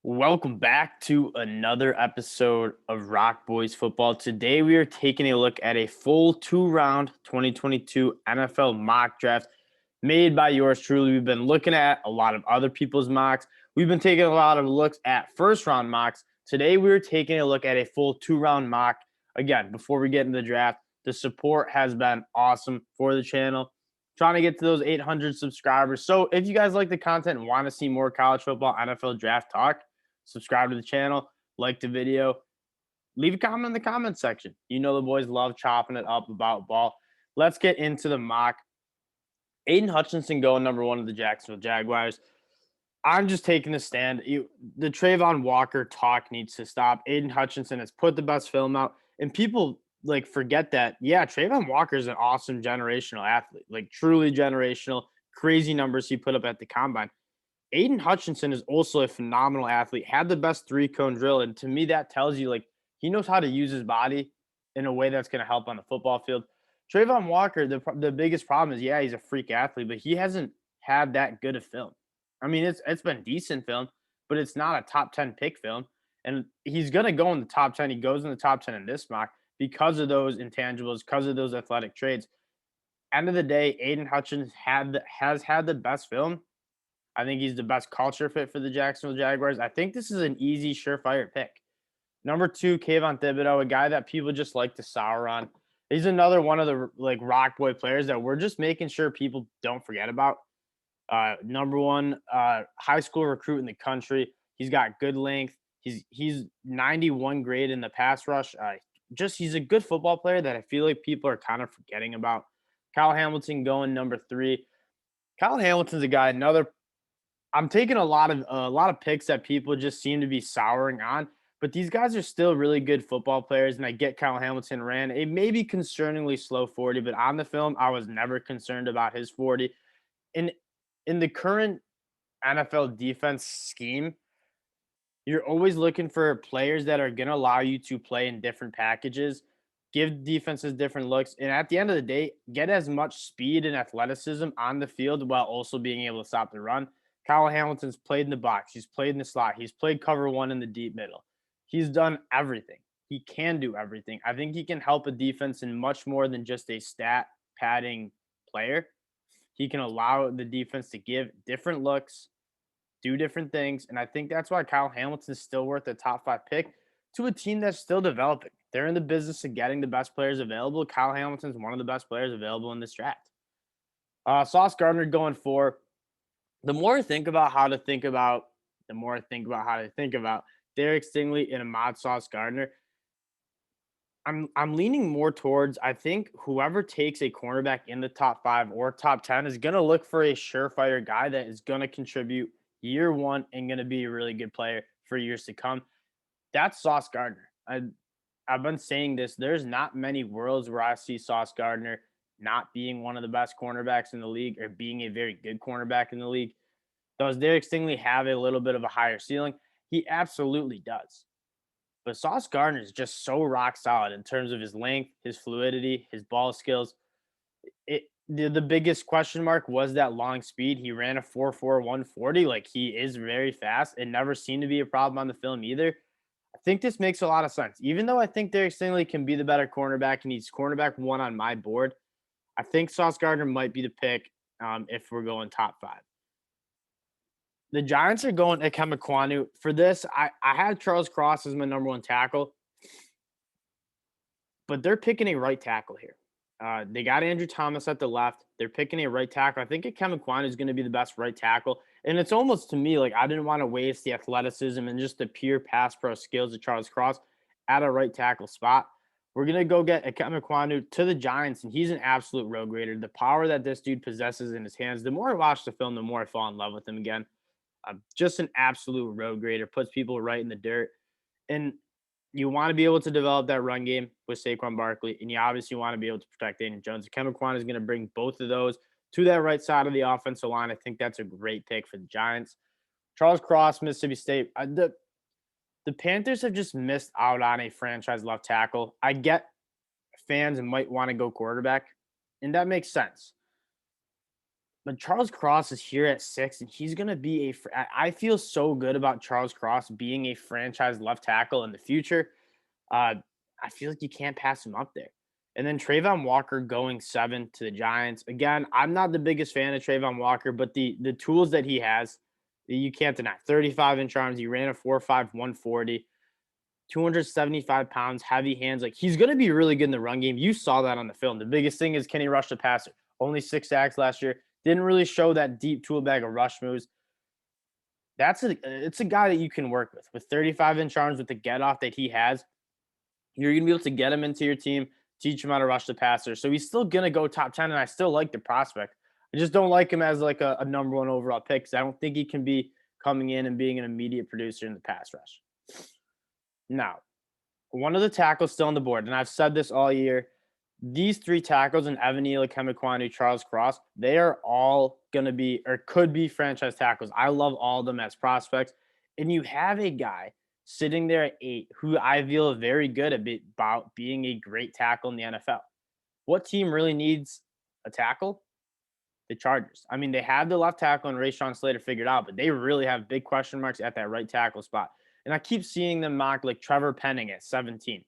Welcome back to another episode of ROC Boys Football. Today we are taking a look at a full two-round 2022 NFL mock draft made by yours truly. We've been looking at a lot of other people's mocks. We've been taking a lot of looks at first-round mocks. Today we're taking a look at a full two-round mock. Again, before we get into the draft, the support has been awesome for the channel. Trying to get to those 800 subscribers. So if you guys like the content and want to see more college football, NFL draft talk, subscribe to the channel, like the video, leave a comment in the comment section. You know the boys love chopping it up about ball. Let's get into the mock. Aidan Hutchinson going number one of the Jacksonville Jaguars. I'm just taking a stand. The Travon Walker talk needs to stop. Aidan Hutchinson has put the best film out, and people forget that. Yeah, Travon Walker is an awesome generational athlete, truly generational. Crazy numbers he put up at the combine. Aidan Hutchinson is also a phenomenal athlete, had the best three-cone drill, and to me that tells you he knows how to use his body in a way that's going to help on the football field. Travon Walker, the biggest problem is, yeah, he's a freak athlete, but he hasn't had that good of film. I mean, it's been decent film, but it's not a top 10 pick film, and he's going to go in the top 10. He goes in the top 10 in this mock because of those intangibles, because of those athletic traits. End of the day, Aidan Hutchinson has had the best film. I think he's the best culture fit for the Jacksonville Jaguars. I think this is an easy, surefire pick. Number two, Kayvon Thibodeaux, a guy that people just like to sour on. He's another one of the ROC Boy players that we're just making sure people don't forget about. Number one, high school recruit in the country. He's got good length. He's 91 grade in the pass rush. He's a good football player that I feel like people are kind of forgetting about. Kyle Hamilton going number three. Kyle Hamilton's a guy, I'm taking a lot of picks that people just seem to be souring on, but these guys are still really good football players. And I get Kyle Hamilton ran a maybe concerningly slow 40, but on the film, I was never concerned about his 40. In the current NFL defense scheme, you're always looking for players that are going to allow you to play in different packages, give defenses different looks, and at the end of the day, get as much speed and athleticism on the field while also being able to stop the run. Kyle Hamilton's played in the box. He's played in the slot. He's played cover one in the deep middle. He's done everything. He can do everything. I think he can help a defense in much more than just a stat padding player. He can allow the defense to give different looks, do different things. And I think that's why Kyle Hamilton is still worth a top 5 pick to a team that's still developing. They're in the business of getting the best players available. Kyle Hamilton's one of the best players available in this draft. Sauce Gardner going 4. The more I think about how to think about, Derek Stingley and Ahmad Sauce Gardner, I'm leaning more towards, I think whoever takes a cornerback in the top 5 or top 10 is going to look for a surefire guy that is going to contribute year one and going to be a really good player for years to come. That's Sauce Gardner. I've been saying this. There's not many worlds where I see Sauce Gardner not being one of the best cornerbacks in the league or being a very good cornerback in the league. Does Derek Stingley have a little bit of a higher ceiling? He absolutely does. But Sauce Gardner is just so rock solid in terms of his length, his fluidity, his ball skills. The biggest question mark was that long speed. He ran a 4.4 140. He is very fast. It never seemed to be a problem on the film either. I think this makes a lot of sense. Even though I think Derek Stingley can be the better cornerback and he's cornerback 1 on my board, I think Sauce Gardner might be the pick if we're going top 5. The Giants are going Ikem Ekwonu. For this, I had Charles Cross as my number 1 tackle, but they're picking a right tackle here. They got Andrew Thomas at the left. They're picking a right tackle. I think Ikem Ekwonu is going to be the best right tackle. And it's almost to me I didn't want to waste the athleticism and just the pure pass pro skills of Charles Cross at a right tackle spot. We're going to go get Ikem Ekwonu to the Giants, and he's an absolute road grader. The power that this dude possesses in his hands, the more I watch the film, the more I fall in love with him again. Just an absolute road grader, puts people right in the dirt. And you want to be able to develop that run game with Saquon Barkley, and you obviously want to be able to protect Aidan Jones. Ikem Ekwonu is going to bring both of those to that right side of the offensive line. I think that's a great pick for the Giants. Charles Cross, Mississippi State. The Panthers have just missed out on a franchise left tackle. I get fans might want to go quarterback, and that makes sense. But Charles Cross is here at 6, and he's going to be I feel so good about Charles Cross being a franchise left tackle in the future. Uh, I feel like you can't pass him up there. And then Travon Walker going 7 to the Giants. Again, I'm not the biggest fan of Travon Walker, but the tools that he has, you can't deny. 35-inch arms. He ran a 4.5, 140, 275 pounds, heavy hands. Like, he's going to be really good in the run game. You saw that on the film. The biggest thing is, can he rush the passer? Only 6 sacks last year. Didn't really show that deep tool bag of rush moves. It's a guy that you can work with 35-inch arms, with the get off that he has. You're going to be able to get him into your team, teach him how to rush the passer. So he's still going to go top 10, and I still like the prospect. I just don't like him as like a number 1 overall pick, because I don't think he can be coming in and being an immediate producer in the pass rush. Now, one of the tackles still on the board, and I've said this all year, these 3 tackles in Evan Neal, Ikem Ekwonu, Charles Cross, they are all going to be or could be franchise tackles. I love all of them as prospects. And you have a guy sitting there at 8 who I feel very good about being a great tackle in the NFL. What team really needs a tackle? The Chargers. I mean, they have the left tackle and Rashawn Slater figured out, but they really have big question marks at that right tackle spot. And I keep seeing them mock like Trevor Penning at 17.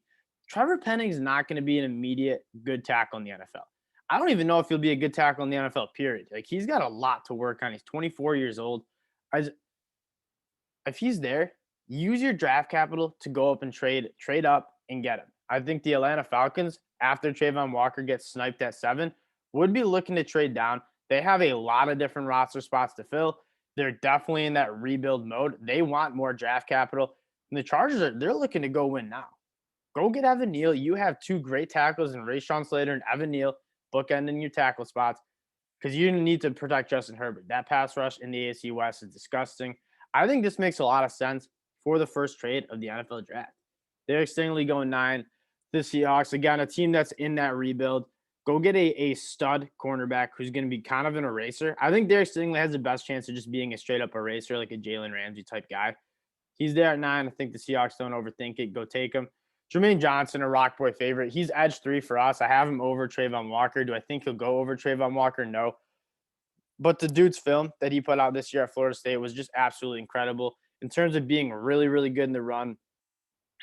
Trevor Penning is not going to be an immediate good tackle in the NFL. I don't even know if he'll be a good tackle in the NFL, period. Like, he's got a lot to work on. He's 24 years old. If he's there, use your draft capital to go up and trade up and get him. I think the Atlanta Falcons, after Travon Walker gets sniped at 7, would be looking to trade down. They have a lot of different roster spots to fill. They're definitely in that rebuild mode. They want more draft capital. And the Chargers, they're looking to go win now. Go get Evan Neal. You have 2 great tackles in Rashawn Slater and Evan Neal, bookending your tackle spots, because you need to protect Justin Herbert. That pass rush in the AFC West is disgusting. I think this makes a lot of sense for the first trade of the NFL draft. Derek Stingley going 9. The Seahawks, again, a team that's in that rebuild. Go get a stud cornerback who's going to be kind of an eraser. I think Derek Stingley has the best chance of just being a straight-up eraser, like a Jalen Ramsey type guy. He's there at 9. I think the Seahawks don't overthink it. Go take him. Jermaine Johnson, a ROC Boy favorite. He's edge 3 for us. I have him over Travon Walker. Do I think he'll go over Travon Walker? No. But the dude's film that he put out this year at Florida State was just absolutely incredible in terms of being really, really good in the run,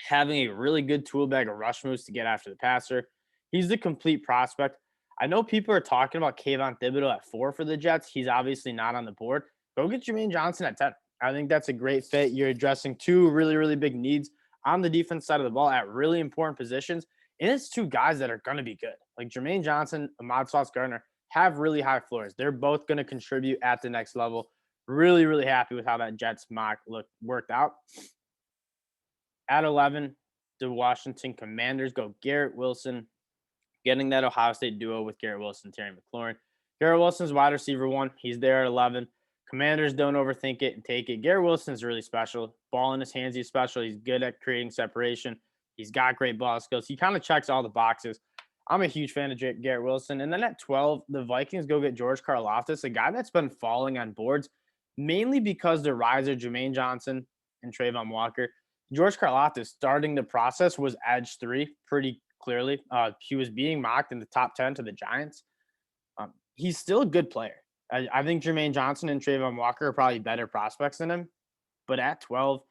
having a really good tool bag of rush moves to get after the passer. He's the complete prospect. I know people are talking about Kayvon Thibodeaux at 4 for the Jets. He's obviously not on the board. Go get Jermaine Johnson at 10. I think that's a great fit. You're addressing 2 really, really big needs on the defense side of the ball at really important positions. And it's 2 guys that are going to be good. Like Jermaine Johnson, Ahmad Sauce Gardner have really high floors. They're both going to contribute at the next level. Really, really happy with how that Jets mock worked out. At 11, the Washington Commanders go Garrett Wilson, getting that Ohio State duo with Garrett Wilson, Terry McLaurin. Garrett Wilson's wide receiver 1. He's there at 11. Commanders don't overthink it and take it. Garrett Wilson's really special. Ball in his hands, he's special. He's good at creating separation. He's got great ball skills. He kind of checks all the boxes. I'm a huge fan of Garrett Wilson. And then at 12, the Vikings go get George Karlaftis, a guy that's been falling on boards, mainly because the riser Jermaine Johnson and Travon Walker. George Karlaftis starting the process was edge 3 pretty clearly. He was being mocked in the top 10 to the Giants. He's still a good player. I think Jermaine Johnson and Travon Walker are probably better prospects than him. But at 12,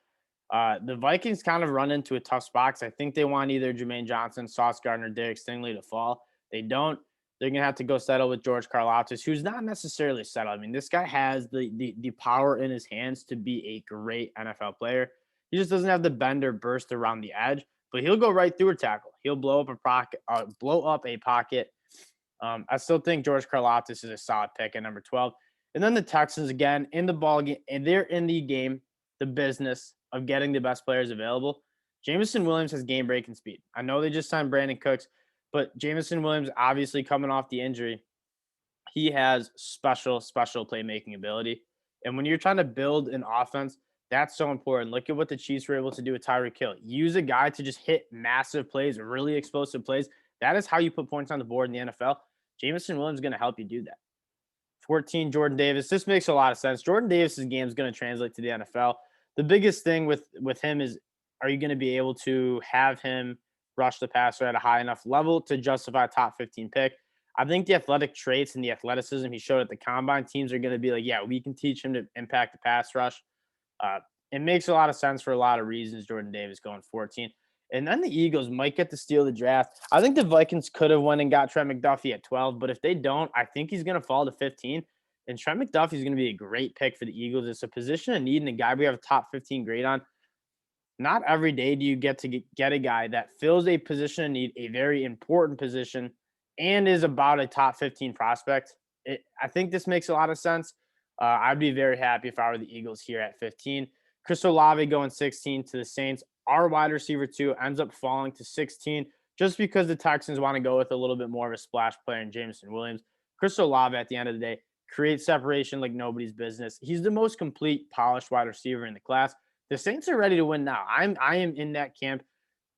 the Vikings kind of run into a tough spot. I think they want either Jermaine Johnson, Sauce Gardner, Derek Stingley to fall. They don't. They're going to have to go settle with George Karlaftis, who's not necessarily settled. I mean, this guy has the power in his hands to be a great NFL player. He just doesn't have the bend or burst around the edge, but he'll go right through a tackle. He'll blow up a pocket. I still think George Karlaftis is a solid pick at number 12. And then the Texans, again, in the ball game, and they're in the game, the business of getting the best players available. Jameson Williams has game-breaking speed. I know they just signed Brandon Cooks, but Jameson Williams, obviously coming off the injury, he has special playmaking ability. And when you're trying to build an offense, that's so important. Look at what the Chiefs were able to do with Tyreek Hill. Use a guy to just hit massive plays, really explosive plays. That is how you put points on the board in the NFL. Jameson Williams is going to help you do that. 14, Jordan Davis. This makes a lot of sense. Jordan Davis's game is going to translate to the NFL. The biggest thing with him is, are you going to be able to have him rush the passer at a high enough level to justify a top 15 pick? I think the athletic traits and the athleticism he showed at the combine, teams are going to be like, yeah, we can teach him to impact the pass rush. Uh, it makes a lot of sense for a lot of reasons. Jordan Davis going 14. And then the Eagles might get to steal the draft. I think the Vikings could have went and got Trent McDuffie at 12, but if they don't, I think he's going to fall to 15. And Trent McDuffie is going to be a great pick for the Eagles. It's a position of need and a guy we have a top 15 grade on. Not every day do you get to get a guy that fills a position of need, a very important position, and is about a top 15 prospect. I think this makes a lot of sense. I'd be very happy if I were the Eagles here at 15. Chris Olave going 16 to the Saints. Our wide receiver 2 ends up falling to 16 just because the Texans want to go with a little bit more of a splash player in Jameson Williams. Chris Olave, at the end of the day, creates separation like nobody's business. He's the most complete, polished wide receiver in the class. The Saints are ready to win now. I am in that camp.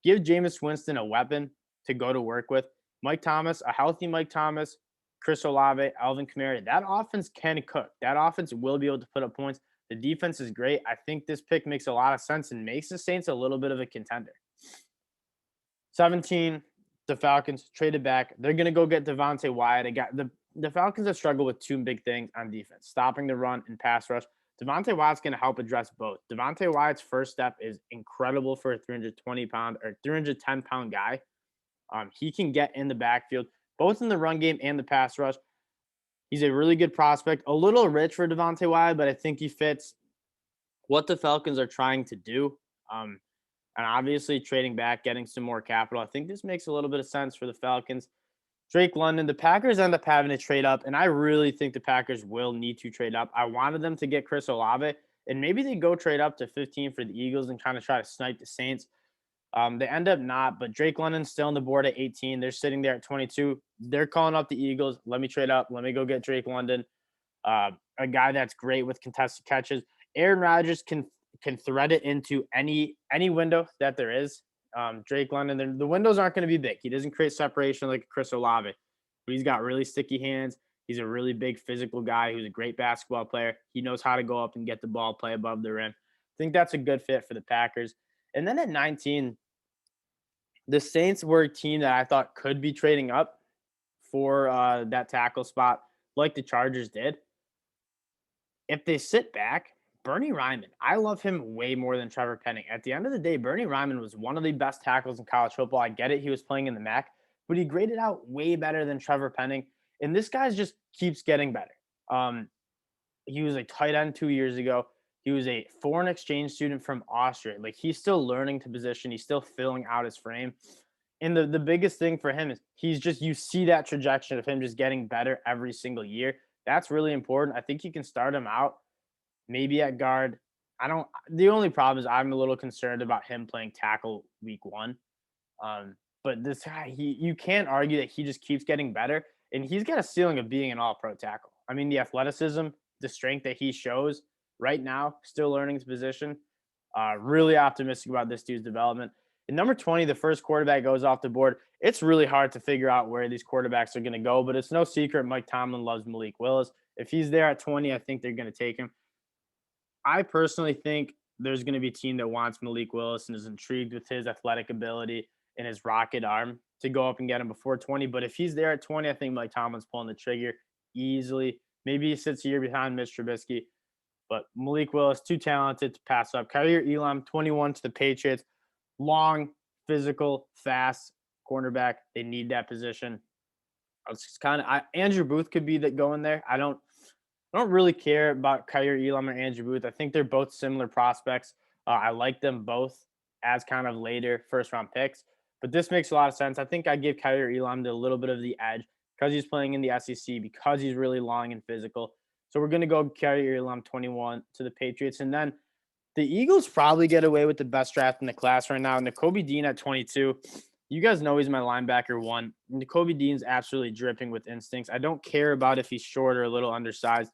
Give Jameis Winston a weapon to go to work with. Mike Thomas, a healthy Mike Thomas, Chris Olave, Alvin Kamara. That offense can cook. That offense will be able to put up points. The defense is great. I think this pick makes a lot of sense and makes the Saints a little bit of a contender. 17, the Falcons traded back. They're going to go get Devonte Wyatt. The Falcons have struggled with two big things on defense, stopping the run and pass rush. Devonte Wyatt's going to help address both. Devonte Wyatt's first step is incredible for a 320-pound or 310-pound guy. He can get in the backfield, both in the run game and the pass rush. He's a really good prospect, a little rich for Devonte Wyatt, but I think he fits what the Falcons are trying to do. And obviously trading back, getting some more capital. I think this makes a little bit of sense for the Falcons. Drake London, the Packers end up having to trade up, and I really think the Packers will need to trade up. I wanted them to get Chris Olave, and maybe they go trade up to 15 for the Eagles and kind of try to snipe the Saints. They end up not, but Drake London's still on the board at 18. They're sitting there at 22. They're calling up the Eagles. Let me trade up. Let me go get Drake London, a guy that's great with contested catches. Aaron Rodgers can thread it into any window that there is. Drake London, the windows aren't going to be big. He doesn't create separation like Chris Olave, but he's got really sticky hands. He's a really big physical guy who's a great basketball player. He knows how to go up and get the ball, play above the rim. I think that's a good fit for the Packers. And then at 19, the Saints were a team that I thought could be trading up for that tackle spot like the Chargers did. If they sit back, Bernhard Raimann, I love him way more than Trevor Penning. At the end of the day, Bernhard Raimann was one of the best tackles in college football. I get it. He was playing in the MAC, but he graded out way better than Trevor Penning. And this guy just keeps getting better. He was a tight end 2 years ago. He was a foreign exchange student from Austria. Like, he's still learning to position. He's still filling out his frame. And the biggest thing for him is you see that trajectory of him just getting better every single year. That's really important. I think you can start him out maybe at guard. The only problem is I'm a little concerned about him playing tackle week 1. But this guy, you can't argue that he just keeps getting better. And he's got a ceiling of being an all-pro tackle. I mean, the athleticism, the strength that he shows right now, still learning his position. Really optimistic about this dude's development. And number 20, the first quarterback goes off the board. It's really hard to figure out where these quarterbacks are going to go, but it's no secret Mike Tomlin loves Malik Willis. If he's there at 20, I think they're going to take him. I personally think there's going to be a team that wants Malik Willis and is intrigued with his athletic ability and his rocket arm to go up and get him before 20. But if he's there at 20, I think Mike Tomlin's pulling the trigger easily. Maybe he sits a year behind Mitch Trubisky. But Malik Willis, too talented to pass up. Kaiir Elam, 21 to the Patriots. Long, physical, fast cornerback. They need that position. It's Andrew Booth could be going there. I don't really care about Kaiir Elam or Andrew Booth. I think they're both similar prospects. I like them both as kind of later first-round picks. But this makes a lot of sense. I think I'd give Kaiir Elam a little bit of the edge because he's playing in the SEC, because he's really long and physical. So we're going to go Kaiir Elam 21 to the Patriots. And then the Eagles probably get away with the best draft in the class right now. Nakobe Dean at 22. You guys know he's my linebacker 1. Nakobe Dean's absolutely dripping with instincts. I don't care about if he's short or a little undersized.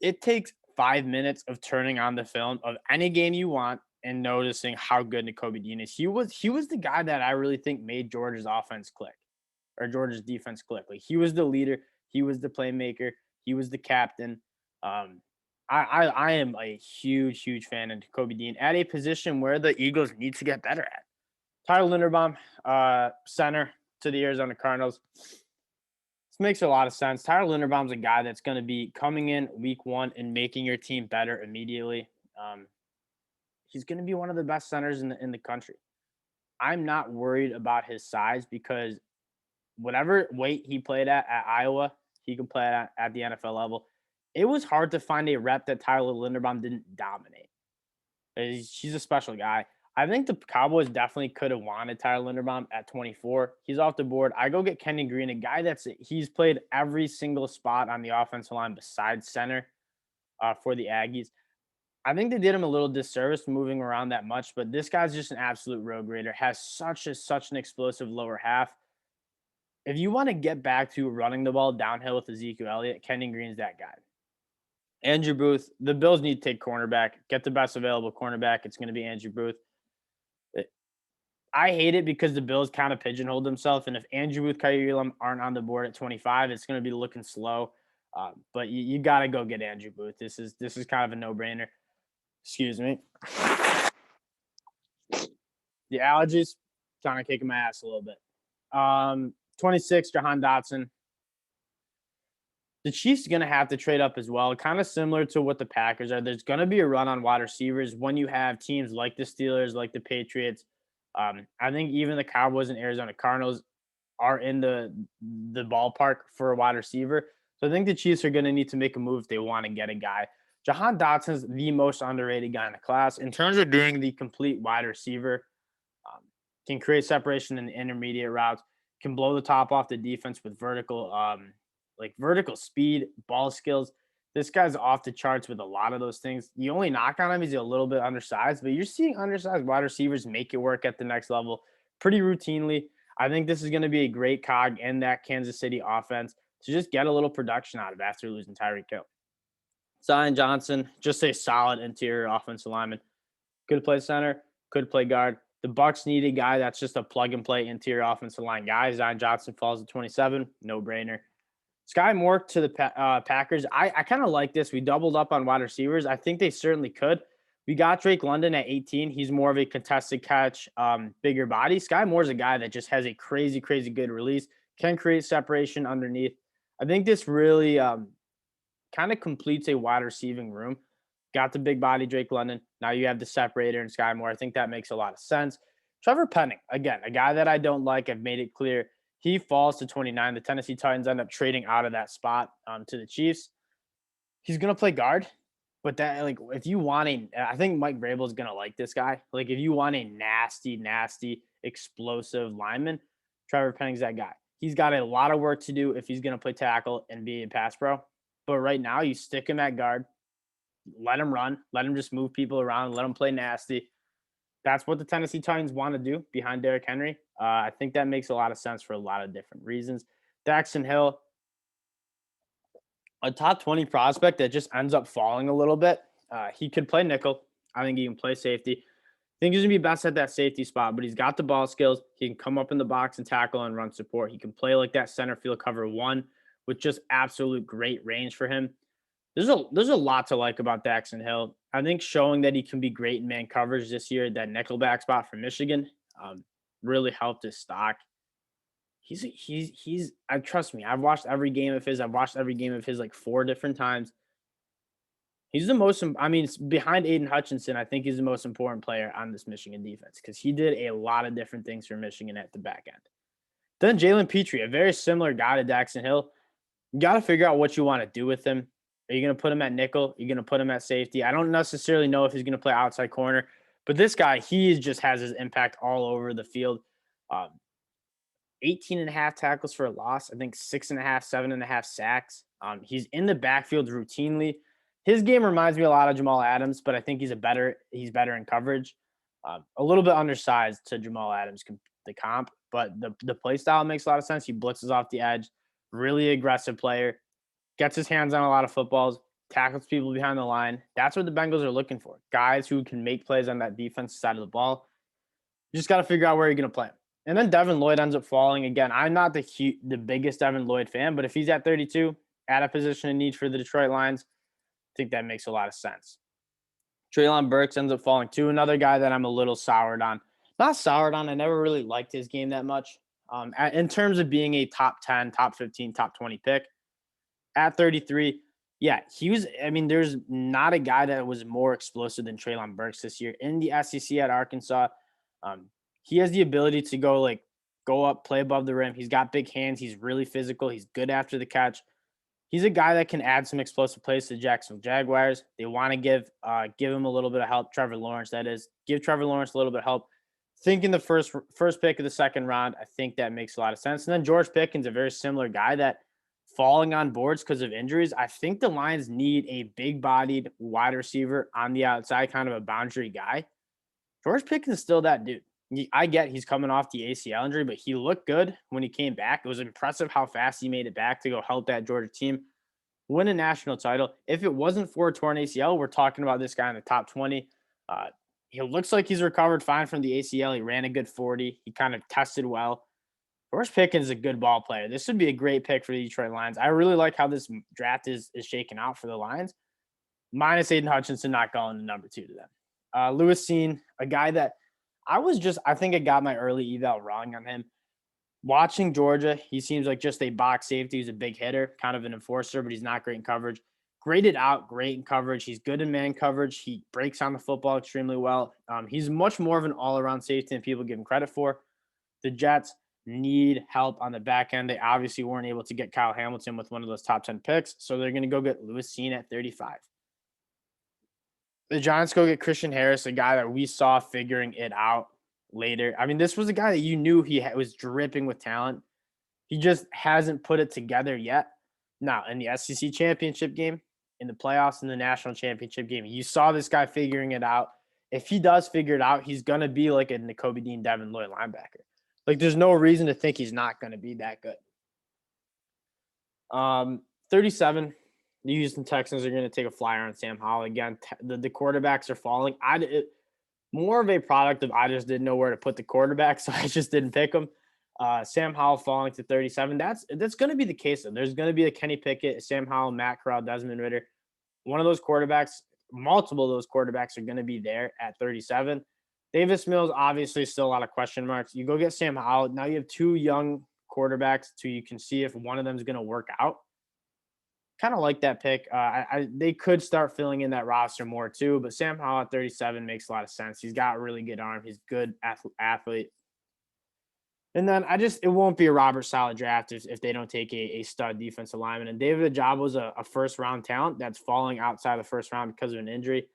It takes 5 minutes of turning on the film of any game you want and noticing how good Nakobe Dean is. He was the guy that I really think made Georgia's offense click, or Georgia's defense click. Like, he was the leader. He was the playmaker. He was the captain. I am a huge, huge fan of Nakobe Dean at a position where the Eagles need to get better at. Tyler Linderbaum, center to the Arizona Cardinals. This makes a lot of sense. Tyler Linderbaum's a guy that's going to be coming in week one and making your team better immediately. Um, he's going to be one of the best centers in the country. I'm not worried about his size because whatever weight he played at Iowa, he can play at the NFL level. It was hard to find a rep that Tyler Linderbaum didn't dominate. He's a special guy. I think the Cowboys definitely could have wanted Tyler Linderbaum at 24. He's off the board. I go get Kenyon Green, a guy he's played every single spot on the offensive line besides center for the Aggies. I think they did him a little disservice moving around that much, but this guy's just an absolute road grader. Has such an explosive lower half. If you want to get back to running the ball downhill with Ezekiel Elliott, Kenyon Green's that guy. Andrew Booth, the Bills need to take cornerback. Get the best available cornerback. It's going to be Andrew Booth. I hate it because the Bills kind of pigeonholed themselves, and if Andrew Booth, Kaiir Elam aren't on the board at 25, it's going to be looking slow. But you got to go get Andrew Booth. This is kind of a no-brainer. Excuse me. The allergies kind of kicking my ass a little bit. 26, Jahan Dotson. The Chiefs are going to have to trade up as well, kind of similar to what the Packers are. There's going to be a run on wide receivers when you have teams like the Steelers, like the Patriots. I think even the Cowboys and Arizona Cardinals are in the ballpark for a wide receiver. So I think the Chiefs are going to need to make a move if they want to get a guy. Jahan Dotson's the most underrated guy in the class. In terms of being the complete wide receiver, can create separation in the intermediate routes, can blow the top off the defense with vertical speed, ball skills. This guy's off the charts with a lot of those things. The only knock on him is he's a little bit undersized, but you're seeing undersized wide receivers make it work at the next level pretty routinely. I think this is going to be a great cog in that Kansas City offense to just get a little production out of after losing Tyreek Hill. Zion Johnson, just a solid interior offensive lineman. Could play center, could play guard. The Bucs need a guy that's just a plug-and-play interior offensive line guy. Zion Johnson falls at 27, no-brainer. Sky Moore to the Packers. I kind of like this. We doubled up on wide receivers. I think they certainly could. We got Drake London at 18. He's more of a contested catch, bigger body. Sky Moore's a guy that just has a crazy, crazy good release, can create separation underneath. I think this really kind of completes a wide receiving room. Got the big body Drake London. Now you have the separator and Sky Moore. I think that makes a lot of sense. Trevor Penning, again, a guy that I don't like. I've made it clear. He falls to 29. The Tennessee Titans end up trading out of that spot to the Chiefs. He's going to play guard, but if you want I think Mike Vrabel is going to like this guy. Like if you want a nasty, nasty, explosive lineman, Trevor Penning's that guy. He's got a lot of work to do if he's going to play tackle and be a pass pro. But right now you stick him at guard, let him run, let him just move people around, let him play nasty. That's what the Tennessee Titans want to do behind Derrick Henry. I think that makes a lot of sense for a lot of different reasons. Daxton Hill, a top 20 prospect that just ends up falling a little bit. He could play nickel. I think he can play safety. I think he's going to be best at that safety spot, but he's got the ball skills. He can come up in the box and tackle and run support. He can play like that center field cover one with just absolute great range for him. There's a lot to like about Daxton Hill. I think showing that he can be great in man coverage this year, that nickelback spot for Michigan, really helped his stock. Trust me, I've watched every game of his. I've watched every game of his like 4 different times. He's the most, behind Aidan Hutchinson, I think he's the most important player on this Michigan defense because he did a lot of different things for Michigan at the back end. Then Jalen Petrie, a very similar guy to Daxton Hill. You got to figure out what you want to do with him. Are you going to put him at nickel? Are you going to put him at safety? I don't necessarily know if he's going to play outside corner, but this guy, he just has his impact all over the field. 18 and a half tackles for a loss. I think 6.5, 7.5 sacks. He's in the backfield routinely. His game reminds me a lot of Jamal Adams, but I think he's better in coverage. A little bit undersized to Jamal Adams, the comp, but the play style makes a lot of sense. He blitzes off the edge, really aggressive player. Gets his hands on a lot of footballs, tackles people behind the line. That's what the Bengals are looking for. Guys who can make plays on that defensive side of the ball. You just got to figure out where you're going to play him. And then Devin Lloyd ends up falling. Again, I'm not the biggest Devin Lloyd fan, but if he's at 32, at a position of need for the Detroit Lions, I think that makes a lot of sense. Treylon Burks ends up falling too. Another guy that I'm a little soured on. Not soured on. I never really liked his game that much. In terms of being a top 10, top 15, top 20 pick. At 33, yeah, there's not a guy that was more explosive than Treylon Burks this year in the SEC at Arkansas. He has the ability to go up, play above the rim. He's got big hands. He's really physical. He's good after the catch. He's a guy that can add some explosive plays to the Jacksonville Jaguars. They want to give him a little bit of help. Trevor Lawrence, that is. Give Trevor Lawrence a little bit of help. Thinking the first pick of the second round, I think that makes a lot of sense. And then George Pickens, a very similar guy that falling on boards because of injuries. I think the Lions need a big-bodied wide receiver on the outside, kind of a boundary guy. George Pickens is still that dude. I get he's coming off the ACL injury, but he looked good when he came back. It was impressive how fast he made it back to go help that Georgia team win a national title. If it wasn't for a torn ACL, we're talking about this guy in the top 20. He looks like he's recovered fine from the ACL. He ran a good 40. He kind of tested well. George Pickens is a good ball player. This would be a great pick for the Detroit Lions. I really like how this draft is shaken out for the Lions. Minus Aidan Hutchinson not going to number 2 to them. Lewis Cine, a guy that I think I got my early eval wrong on him. Watching Georgia, he seems like just a box safety. He's a big hitter, kind of an enforcer, but he's not great in coverage. Graded out, great in coverage. He's good in man coverage. He breaks on the football extremely well. He's much more of an all-around safety than people give him credit for. The Jets need help on the back end. They obviously weren't able to get Kyle Hamilton with one of those top 10 picks, so they're going to go get Lewis Cine at 35. The Giants go get Christian Harris, a guy that we saw figuring it out later. This was a guy that you knew was dripping with talent. He just hasn't put it together yet. Now, in the SEC championship game, in the playoffs, in the national championship game, you saw this guy figuring it out. If he does figure it out, he's going to be like a Nakobe Dean, Devin Lloyd linebacker. There's no reason to think he's not going to be that good. 37, the Houston Texans are going to take a flyer on Sam Howell. Again, the quarterbacks are falling. More of a product of I just didn't know where to put the quarterback, so I just didn't pick him. Sam Howell falling to 37. That's going to be the case. Though. There's going to be a Kenny Pickett, Sam Howell, Matt Corral, Desmond Ridder. One of those quarterbacks, multiple of those quarterbacks are going to be there at 37. Davis Mills, obviously, still a lot of question marks. You go get Sam Howell. Now you have 2 young quarterbacks, so you can see if one of them is going to work out. Kind of like that pick. They could start filling in that roster more too, but Sam Howell at 37 makes a lot of sense. He's got a really good arm. He's a good athlete. And then it won't be a Robert Saleh draft if they don't take a stud defensive lineman. And David Ojabo was a first-round talent that's falling outside the first round because of an injury.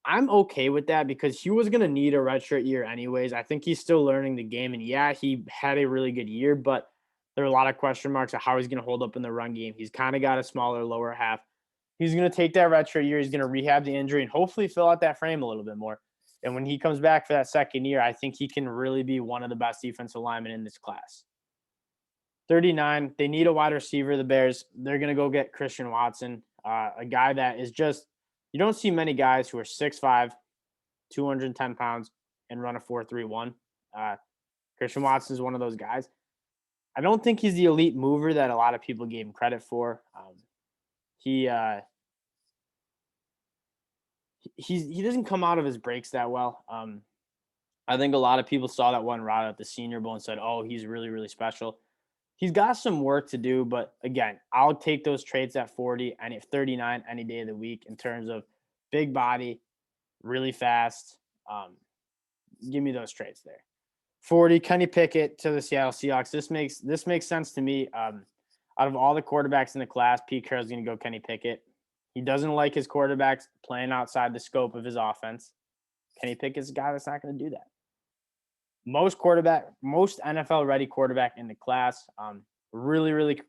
I'm okay with that because he was going to need a redshirt year anyways. I think he's still learning the game. And, yeah, he had a really good year, but there are a lot of question marks on how he's going to hold up in the run game. He's kind of got a smaller lower half. He's going to take that redshirt year. He's going to rehab the injury and hopefully fill out that frame a little bit more. And when he comes back for that second year, I think he can really be one of the best defensive linemen in this class. 39, they need a wide receiver, the Bears. They're going to go get Christian Watson, a guy that is just – you don't see many guys who are 6'5", 210 pounds, and run a 4.31. Christian Watson is one of those guys. I don't think he's the elite mover that a lot of people gave him credit for. He doesn't come out of his breaks that well. I think a lot of people saw that one route at the Senior Bowl and said, oh, he's really, really special. He's got some work to do, but again, I'll take those traits at 40 and at 39 any day of the week in terms of big body, really fast. Give me those traits there. 40, Kenny Pickett to the Seattle Seahawks. This makes sense to me. Out of all the quarterbacks in the class, Pete Carroll's going to go Kenny Pickett. He doesn't like his quarterbacks playing outside the scope of his offense. Kenny Pickett's a guy that's not going to do that. Most NFL-ready quarterback in the class. Really, really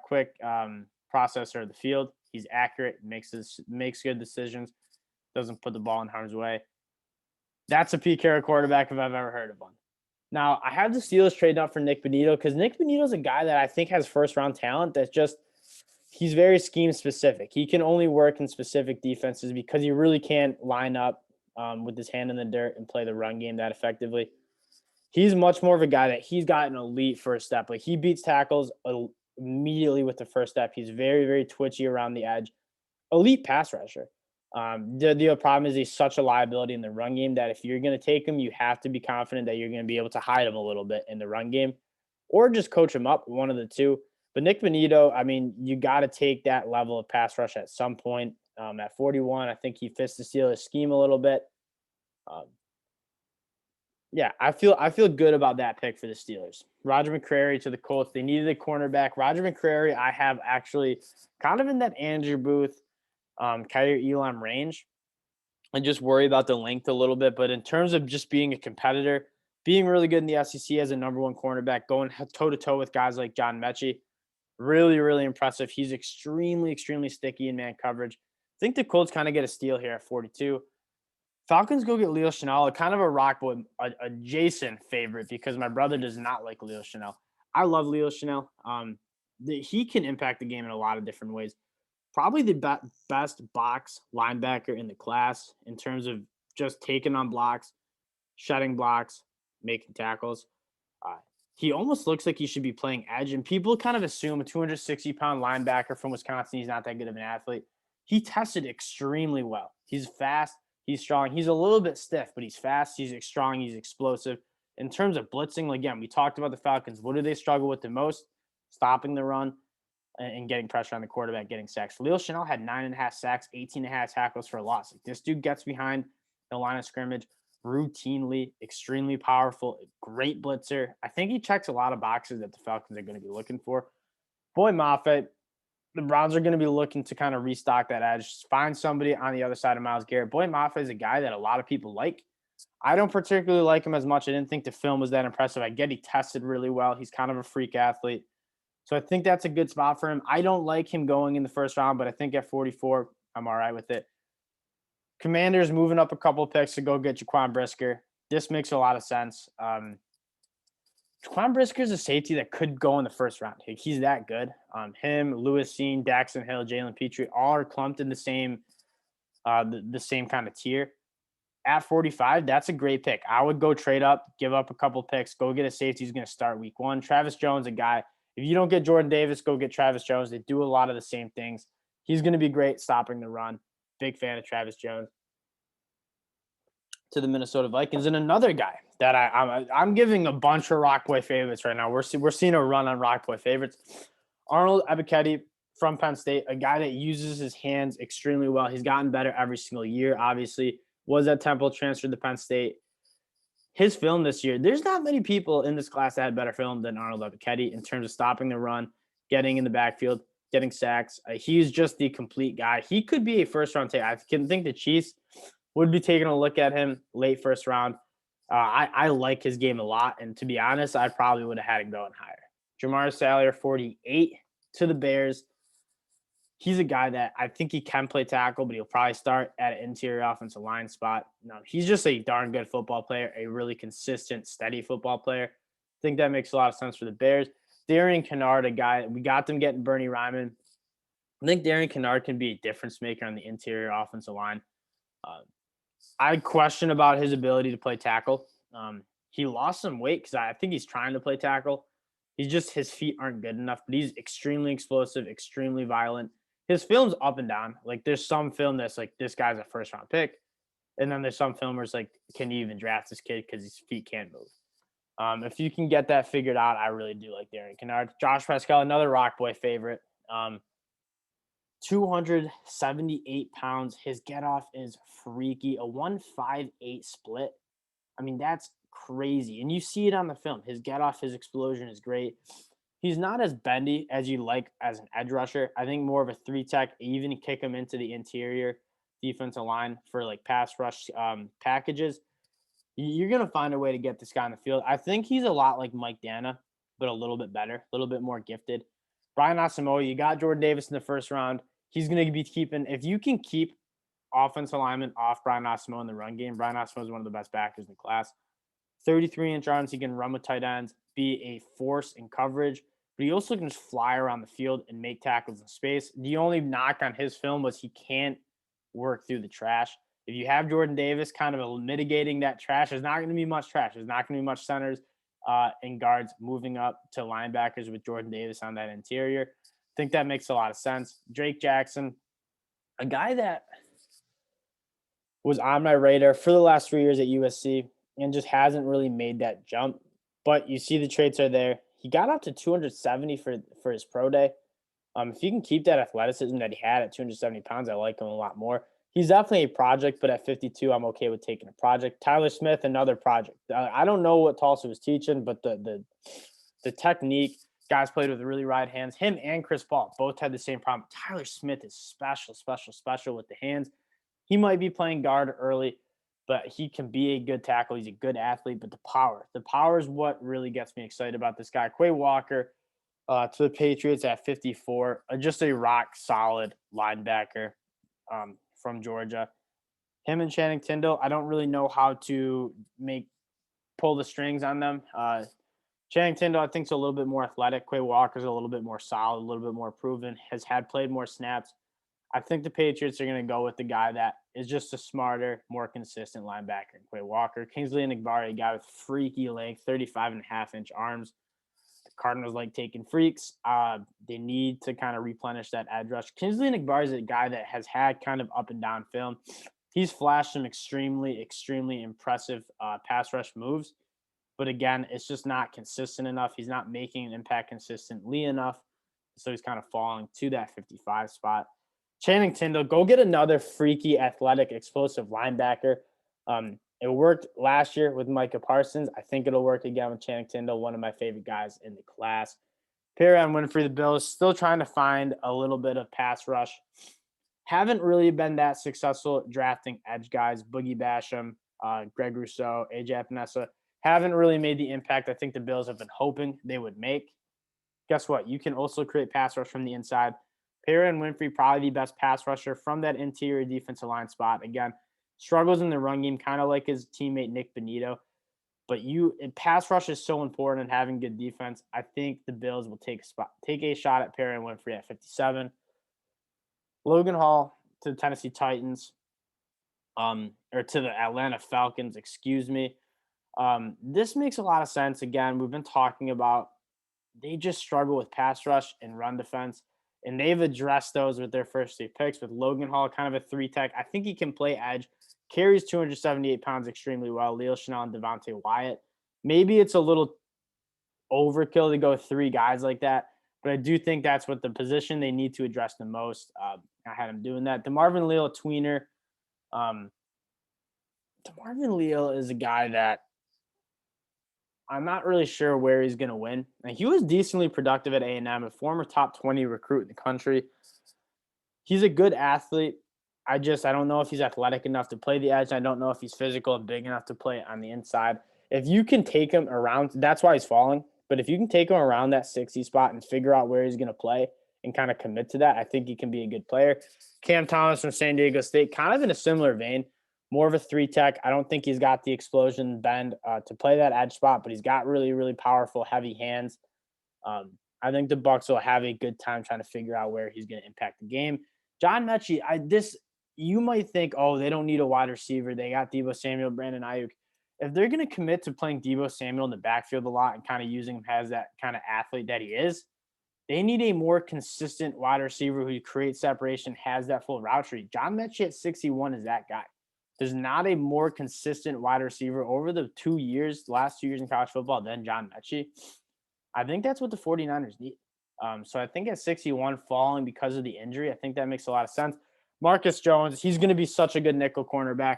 quick processor of the field. He's accurate, makes good decisions, doesn't put the ball in harm's way. That's a Pete Carroll quarterback if I've ever heard of one. Now, I have the Steelers trading up for Nick Bonito because Nick Bonito is a guy that I think has first-round talent that's just – he's very scheme-specific. He can only work in specific defenses because he really can't line up with his hand in the dirt and play the run game that effectively. He's much more of a guy that he's got an elite first step. Like he beats tackles immediately with the first step. He's very, very twitchy around the edge. Elite pass rusher. The problem is he's such a liability in the run game that if you're going to take him, you have to be confident that you're going to be able to hide him a little bit in the run game or just coach him up, one of the two. But Nick Bonito, I mean, you got to take that level of pass rush at some point. At 41, I think he fits the Steelers scheme a little bit. Um, yeah, I feel good about that pick for the Steelers. Roger McCreary to the Colts. They needed a cornerback. Roger McCreary, I have actually kind of in that Andrew Booth, Kaiir Elam range. I just worry about the length a little bit. But in terms of just being a competitor, being really good in the SEC as a number one cornerback, going toe-to-toe with guys like John Mechie, really, really impressive. He's extremely, extremely sticky in man coverage. I think the Colts kind of get a steal here at 42. Falcons go get Leo Chenal, kind of a Rock Boy, a Jason favorite because my brother does not like Leo Chenal. I love Leo Chenal. He can impact the game in a lot of different ways. Probably the best box linebacker in the class in terms of just taking on blocks, shedding blocks, making tackles. He almost looks like he should be playing edge, and people kind of assume a 260-pound linebacker from Wisconsin, he's not that good of an athlete. He tested extremely well. He's fast. He's strong. He's a little bit stiff, but he's fast. He's strong. He's explosive. In terms of blitzing, again, we talked about the Falcons. What do they struggle with the most? Stopping the run and getting pressure on the quarterback, getting sacks. Leo Chenal had 9.5 sacks, 18.5 tackles for a loss. Like, this dude gets behind the line of scrimmage routinely, extremely powerful, great blitzer. I think he checks a lot of boxes that the Falcons are going to be looking for. Boy Moffitt, the Browns are going to be looking to kind of restock that edge, find somebody on the other side of Myles Garrett. Boy Moffitt is a guy that a lot of people like. I don't particularly like him as much. I didn't think the film was that impressive. I get he tested really well. He's kind of a freak athlete. So I think that's a good spot for him. I don't like him going in the first round, but I think at 44, I'm all right with it. Commanders moving up a couple picks to go get Jaquan Brisker. This makes a lot of sense. Jaquan Brisker is a safety that could go in the first round. He's that good. Him, Lewis Cine, Daxton Hill, Jalen Petrie, all are clumped in the same kind of tier. At 45, that's a great pick. I would go trade up, give up a couple picks, go get a safety who's going to start week one. Travis Jones, a guy. If you don't get Jordan Davis, go get Travis Jones. They do a lot of the same things. He's going to be great stopping the run. Big fan of Travis Jones. To the Minnesota Vikings, and another guy that I'm giving a bunch of Rock Boy favorites right now. We're seeing a run on Rock Boy favorites. Arnold Ebiketie from Penn State, a guy that uses his hands extremely well. He's gotten better every single year. Obviously, was at Temple, transferred to Penn State. His film this year, there's not many people in this class that had better film than Arnold Ebiketie in terms of stopping the run, getting in the backfield, getting sacks. He's just the complete guy. He could be a first-round take. I can think the Chiefs would be taking a look at him late first round. I like his game a lot. And to be honest, I probably would have had him going higher. Jamar Salyer, 48 to the Bears. He's a guy that I think he can play tackle, but he'll probably start at an interior offensive line spot. No, he's just a darn good football player, a really consistent, steady football player. I think that makes a lot of sense for the Bears. Darian Kinnard, a guy, we got them getting Bernhard Raimann. I think Darian Kinnard can be a difference maker on the interior offensive line. I question about his ability to play tackle. He lost some weight because I think he's trying to play tackle. His feet aren't good enough, but he's extremely explosive, extremely violent. His film's up and down. Like, there's some film that's like, this guy's a first round pick. And then there's some filmers like, can you even draft this kid because his feet can't move? If you can get that figured out, I really do like Darian Kinnard. Josh Pascal, another Rock Boy favorite. 278 pounds. His get off is freaky. A 1.58 split. I mean, that's crazy. And you see it on the film. His get off, his explosion is great. He's not as bendy as you like as an edge rusher. I think more of a 3-tech, even kick him into the interior defensive line for like pass rush packages. You're going to find a way to get this guy on the field. I think he's a lot like Mike Dana, but a little bit better, a little bit more gifted. Brian Asamoah, you got Jordan Davis in the first round. He's going to be keeping – if you can keep offensive linemen off Brian Asamoah in the run game, Brian Asamoah is one of the best backers in the class. 33-inch arms, he can run with tight ends, be a force in coverage, but he also can just fly around the field and make tackles in space. The only knock on his film was he can't work through the trash. If you have Jordan Davis kind of mitigating that trash, there's not going to be much trash. There's not going to be much centers and guards moving up to linebackers with Jordan Davis on that interior. I think that makes a lot of sense. Drake Jackson, a guy that was on my radar for the last 3 years at USC and just hasn't really made that jump. But you see the traits are there. He got up to 270 for his pro day. If he can keep that athleticism that he had at 270 pounds, I like him a lot more. He's definitely a project, but at 52, I'm okay with taking a project. Tyler Smith, another project. I don't know what Tulsa was teaching, but the technique, guys played with really right hands. Him and Chris Paul both had the same problem. Tyler Smith is special with the hands. He might be playing guard early, but he can be a good tackle. He's a good athlete, but the power is what really gets me excited about this guy. Quay Walker to the Patriots at 54, just a rock solid linebacker from Georgia. Him and Channing Tindall, I don't really know how to pull the strings on them. Channing Tindall, I think, is a little bit more athletic. Quay Walker's a little bit more solid, a little bit more proven, has played more snaps. I think the Patriots are going to go with the guy that is just a smarter, more consistent linebacker. Quay Walker. Kingsley Enagbare, a guy with freaky length, 35.5-inch arms. The Cardinals like taking freaks. They need to kind of replenish that edge rush. Kingsley Enagbare is a guy that has had kind of up and down film. He's flashed some extremely impressive pass rush moves. But again, it's just not consistent enough. He's not making an impact consistently enough. So he's kind of falling to that 55 spot. Channing Tindall, go get another freaky, athletic, explosive linebacker. It worked last year with Micah Parsons. I think it'll work again with Channing Tindall, one of my favorite guys in the class. Kaiir Elam for the Bills, still trying to find a little bit of pass rush. Haven't really been that successful drafting edge guys. Boogie Basham, Greg Rousseau, AJ Epinesa. Haven't really made the impact I think the Bills have been hoping they would make. Guess what? You can also create pass rush from the inside. Perrin Winfrey, probably the best pass rusher from that interior defensive line spot. Again, struggles in the run game, kind of like his teammate Nick Benito. But pass rush is so important in having good defense. I think the Bills will take a shot at Perrin Winfrey at 57. Logan Hall to the Tennessee Titans, or to the Atlanta Falcons, excuse me. This makes a lot of sense. Again, we've been talking about they just struggle with pass rush and run defense, and they've addressed those with their first 3 picks. With Logan Hall, kind of a 3-tech. I think he can play edge, carries 278 pounds extremely well. Leo Chenal and Devonte Wyatt. Maybe it's a little overkill to go 3 guys like that, but I do think that's what the position they need to address the most. I had him doing that. DeMarvin Leal, tweener. DeMarvin Leal is a guy that I'm not really sure where he's going to win. And he was decently productive at A&M, a former top 20 recruit in the country. He's a good athlete. I don't know if he's athletic enough to play the edge. I don't know if he's physical and big enough to play on the inside. If you can take him around, that's why he's falling. But if you can take him around that 60 spot and figure out where he's going to play and kind of commit to that, I think he can be a good player. Cam Thomas from San Diego State, kind of in a similar vein. More of a 3-tech. I don't think he's got the explosion bend to play that edge spot, but he's got really powerful, heavy hands. I think the Bucs will have a good time trying to figure out where he's going to impact the game. John Mechie, you might think, oh, they don't need a wide receiver. They got Deebo Samuel, Brandon Ayuk. If they're going to commit to playing Deebo Samuel in the backfield a lot and kind of using him as that kind of athlete that he is, they need a more consistent wide receiver who creates separation, has that full route tree. John Mechie at 61 is that guy. There's not a more consistent wide receiver over the last 2 years in college football than John Mechie. I think that's what the 49ers need. So I think at 61 falling because of the injury, I think that makes a lot of sense. Marcus Jones, he's going to be such a good nickel cornerback.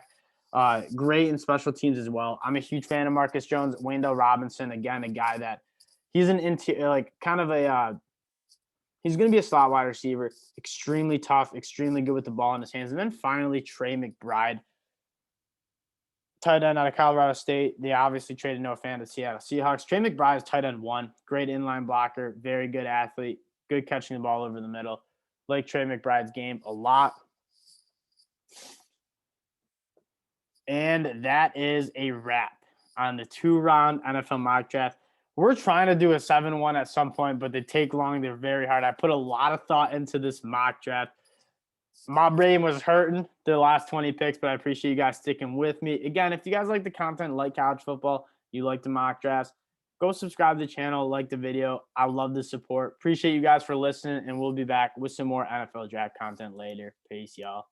Great in special teams as well. I'm a huge fan of Marcus Jones. Wendell Robinson, again, a guy that he's an interior, he's going to be a slot wide receiver. Extremely tough, extremely good with the ball in his hands. And then finally, Trey McBride, tight end out of Colorado State. They obviously traded Noah Fant to Seattle Seahawks. Trey McBride is tight end 1. Great inline blocker. Very good athlete. Good catching the ball over the middle. Like Trey McBride's game a lot. And that is a wrap on the 2-round NFL mock draft. We're trying to do a 7-1 at some point, but they take long. They're very hard. I put a lot of thought into this mock draft. My brain was hurting the last 20 picks, but I appreciate you guys sticking with me. Again, if you guys like the content, like college football, you like the mock drafts, go subscribe to the channel, like the video. I love the support. Appreciate you guys for listening, and we'll be back with some more NFL draft content later. Peace, y'all.